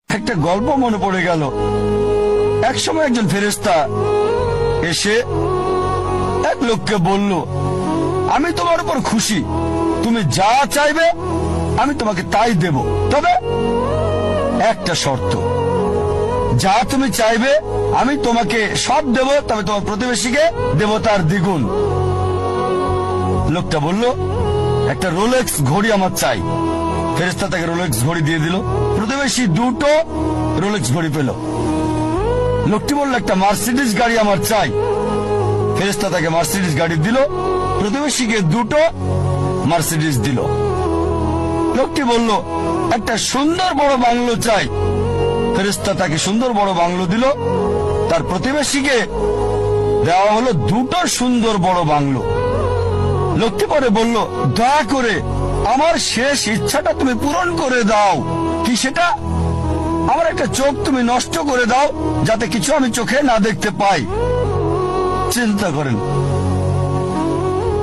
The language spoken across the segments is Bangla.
একটা গল্প মনে পড়ে গেল। এক সময় একজন ফেরেশতা এসে এক লোককে বলল, আমি তোমার উপর খুশি, তুমি যা চাইবে আমি তোমাকে তাই দেব, তবে একটা শর্ত, যা তুমি চাইবে আমি তোমাকে সব দেব, তবে তোমার প্রতিবেশীকে দেব তার দ্বিগুণ। লোকটা বলল, একটা রোলেক্স ঘড়ি আমার চাই। ফেরেশতা তাকে রোলেক্স ঘড়ি দিয়ে দিল। প্রতিবেশী দুটো রোলেক্স ঘড়ি পেল। লোকটি বলল, একটা মার্সিডিজ গাড়ি আমার চাই। ফেরেশতা তাকে মার্সিডিজ গাড়ি দিল। প্রতিবেশীকে দুটো মার্সিডিজ দিল। লোকটি বলল, একটা সুন্দর বড় বাংলো চাই। ফেরেশতা তাকে সুন্দর বড় বাংলো দিল। তার প্রতিবেশীকে দেওয়া হলো দুটো সুন্দর বড় বাংলো। লোকটি পরে বলল, দয়া করে আমার শেষ ইচ্ছাটা তুমি পূরণ করে দাও। কি সেটা? আমার একটা চোখ তুমি নষ্ট করে দাও, যাতে কিছু আমি চোখে না দেখতে পাই। চিন্তা করেন,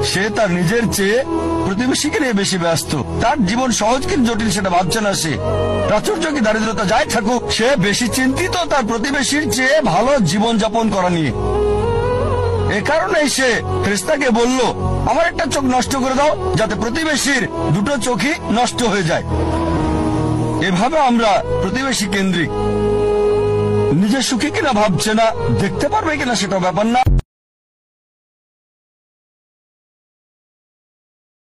সে তার নিজের চেয়ে প্রতিবেশীকে নিয়ে বেশি ব্যস্ত। তার জীবন সহজ কিন্তু জটিল সেটা ভাবছে না সে। প্রাচুর্য কি দারিদ্রতা যাই থাকুক, সে বেশি চিন্তিত তার প্রতিবেশীর চেয়ে ভালো জীবন যাপন করা নিয়ে। এ কারণেই সে ফেরেশতাকে বলল, আমার একটা চোখ নষ্ট করে দাও, যাতে প্রতিবেশীর দুটো চোখই নষ্ট হয়ে যায়। এভাবে আমরা প্রতিবেশী কেন্দ্রিক। নিজের সুখী কিনা ভাবছে না, দেখতে পারবে কিনা সেটা ব্যাপার না।